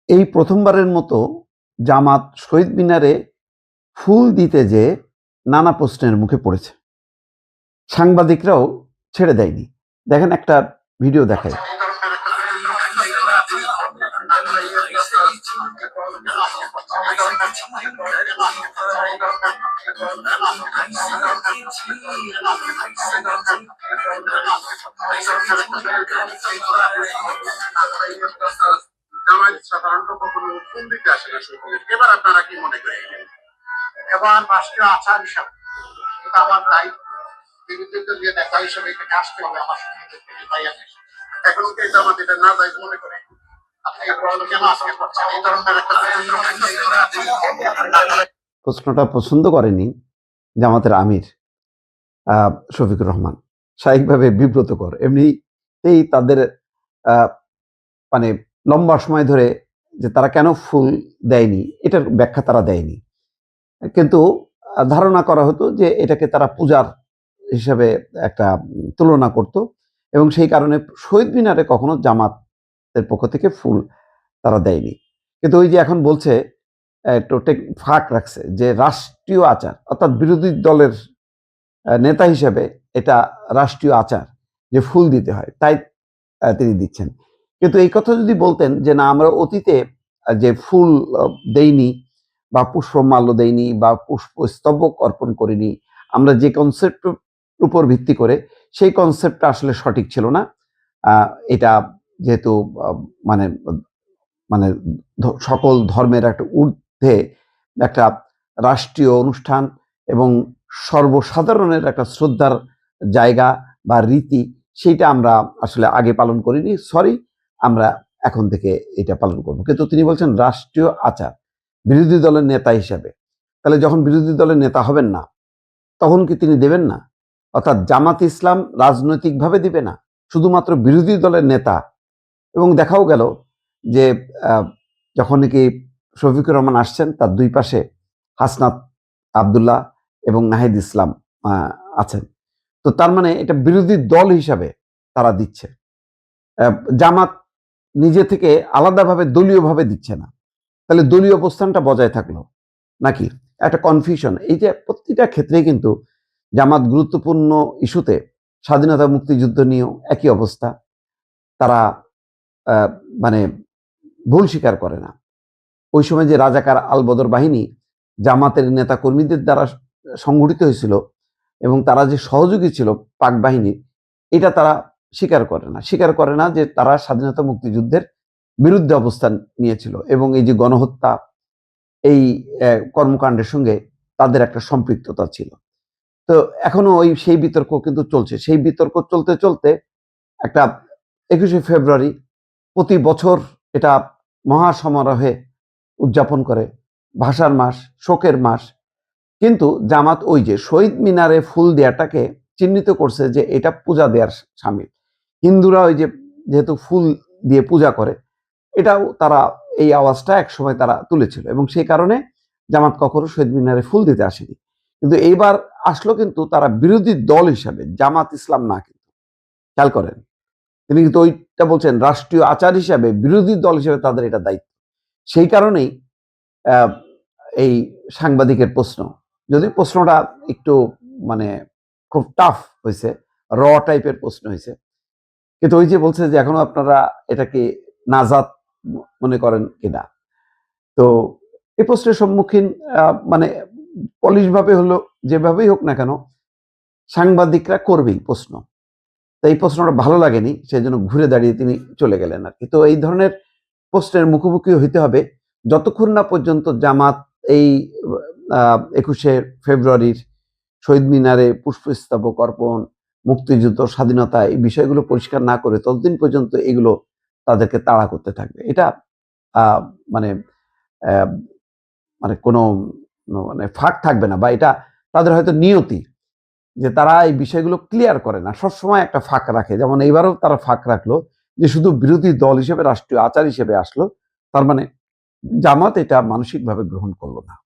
এই প্রথমবারের মতো জামাত শহীদ মিনারে ফুল দিতে যেয়ে নানা প্রশ্নের মুখে পড়েছে। সাংবাদিকরাও ছেড়ে দেয়নি। দেখেন একটা ভিডিও দেখায়। জামায়াত সাধারণত কখনো ফুল দিতে আসে না শহীদ। এবার আপনারা কি মনে করেন? এবার রাষ্ট্রীয় আচার হিসাবে এটা আমার দায়িত্ব, বিরোধী দলীয় নেতা হিসেবে এটাকে আসতে হবে আমার সঙ্গে। এখন কি জামাত এটা না দায়িত্ব মনে করে? প্রশ্নটা পছন্দ করেনি জামাতের আমির শফিকুর রহমান। স্বাভাবিকভাবে বিব্রতকর। এমনিতেই তাদের মানে লম্বা সময় ধরে যে তারা কেন ফুল দেয়নি এটার ব্যাখ্যা তারা দেয়নি, কিন্তু ধারণা করা হতো যে এটাকে তারা পূজার হিসাবে একটা তুলনা করত এবং সেই কারণে শহীদ মিনারে কখনো জামাতের পক্ষ থেকে ফুল তারা দেয়নি। কিন্তু ওই যে এখন বলছে টোটেক ফাঁক রাখছে যে রাষ্ট্রীয় আচার, অর্থাৎ বিরোধী দলের নেতা হিসেবে এটা রাষ্ট্রীয় আচার যে ফুল দিতে হয়, তাই তিনি দিচ্ছেন। কিন্তু এই কথা যদি বলতেন যে না, আমরা অতীতে যে ফুল দেইনি বা পুষ্পমাল্য দেইনি বা পুষ্পস্তবক অর্পণ করিনি, আমরা যে কনসেপ্টের উপর ভিত্তি করে, সেই কনসেপ্টটা আসলে সঠিক ছিল না। এটা যেহেতু মানে মানে সকল ধর্মের একটা ঊর্ধ্বে একটা রাষ্ট্রীয় অনুষ্ঠান এবং সর্বসাধারণের একটা শ্রদ্ধার জায়গা বা রীতি, সেইটা আমরা আসলে আগে পালন করিনি, সরি, আমরা এখন থেকে এটা পালন করব। কিন্তু তিনি বলছেন রাষ্ট্রীয় আচার বিরোধী দলের নেতা হিসাবে। তাহলে যখন বিরোধী দলের নেতা হবেন না, তখন কি তিনি দেবেন না? অর্থাৎ জামাত ইসলাম রাজনৈতিকভাবে দিবে না, শুধুমাত্র বিরোধী দলের নেতা। এবং দেখাও গেল যে যখন নাকি শফিকুর রহমান আসছেন, তার দুই পাশে হাসনাত আবদুল্লাহ এবং নাহিদ ইসলাম আছেন। তো তার মানে এটা বিরোধী দল হিসাবে তারা দিচ্ছে। জামাত নিজে থেকে আলাদাভাবে দলীয়ভাবে দিচ্ছে না। তাহলে দলীয় অবস্থানটা বজায় থাকলো নাকি? একটা কনফিউশন। এই যে প্রতিটা ক্ষেত্রেই কিন্তু জামাত গুরুত্বপূর্ণ ইস্যুতে, স্বাধীনতা মুক্তিযুদ্ধ নিয়েও একই অবস্থা, তারা মানে ভুল স্বীকার করে না। ওই সময় যে রাজাকার আলবদর বাহিনী জামাতের নেতা কর্মীদের দ্বারা সংগঠিত হয়েছিল এবং তারা যে সহযোগী ছিল পাক বাহিনীর, এটা তারা স্বীকার করে না যে তারা স্বাধীনতা মুক্তিযুদ্ধের বিরুদ্ধে অবস্থান নিয়েছিল এবং এই যে গণহত্যা, এই কর্মকাণ্ডের সঙ্গে তাদের একটা সম্পৃক্ততা ছিল। তো এখনো সেই বিতর্ক কিন্তু চলছে। সেই বিতর্ক চলতে চলতে একটা 21শে ফেব্রুয়ারি প্রতি বছর এটা মহা সমারোহে উদযাপন করে, ভাষার মাস, শোকের মাস। কিন্তু জামাত ওই যে শহীদ মিনারে ফুল দেওয়াটাকে চিহ্নিত করছে যে এটা পূজা দেওয়ার সামিল। হিন্দুরা ওই যে যেহেতু ফুল দিয়ে পূজা করে, এটাও তারা এই আওয়াজটা একসময় তারা তুলেছিল এবং সেই কারণে জামাত কখনো শহীদ মিনারে ফুল দিতে আসেনি। কিন্তু এইবার আসলো কিন্তু তারা বিরোধী দল হিসাবে, জামাত ইসলাম না। কিন্তু খেয়াল করেন, তিনি কিন্তু ওইটা বলছেন রাষ্ট্রীয় আচার হিসাবে, বিরোধী দল হিসেবে তাদের এটা দায়িত্ব। সেই কারণেই এই সাংবাদিকের প্রশ্ন, যদি প্রশ্নটা একটু মানে খুব টাফ হয়েছে, র টাইপের প্রশ্ন হয়েছে, কিন্তু ওই যে বলছে যে এখনো আপনারা এটাকে নাজাত মনে করেন কিনা। তো এই প্রশ্নের সম্মুখীন মানে পলিশ ভাবে হলো, যেভাবেই হোক না কেন, সাংবাদিকরা করবেই প্রশ্ন। তো এই প্রশ্নটা ভালো লাগেনি, সেই জন্য ঘুরে দাঁড়িয়ে তিনি চলে গেলেন আর কি। তো এই ধরনের প্রশ্নের মুখোমুখি হইতে হবে যতক্ষণ না পর্যন্ত জামাত এই 21শে ফেব্রুয়ারির শহীদ মিনারে পুষ্পস্তবক অর্পণ, মুক্তিযুদ্ধ, স্বাধীনতা, এই বিষয়গুলো পরিষ্কার না করে, ততদিন পর্যন্ত এগুলো তাদেরকে তাড়া করতে থাকবে। এটা মানে মানে কোনো মানে ফাঁক থাকবে না, বা এটা তাদের হয়তো নিয়তি যে তারা এই বিষয়গুলো ক্লিয়ার করে না, সবসময় একটা ফাঁক রাখে। যেমন এইবারও তারা ফাঁক রাখলো যে শুধু বিরোধী দল হিসেবে, রাষ্ট্রীয় আচার হিসেবে আসলো, তার মানে জামাত এটা মানসিকভাবে গ্রহণ করলো না।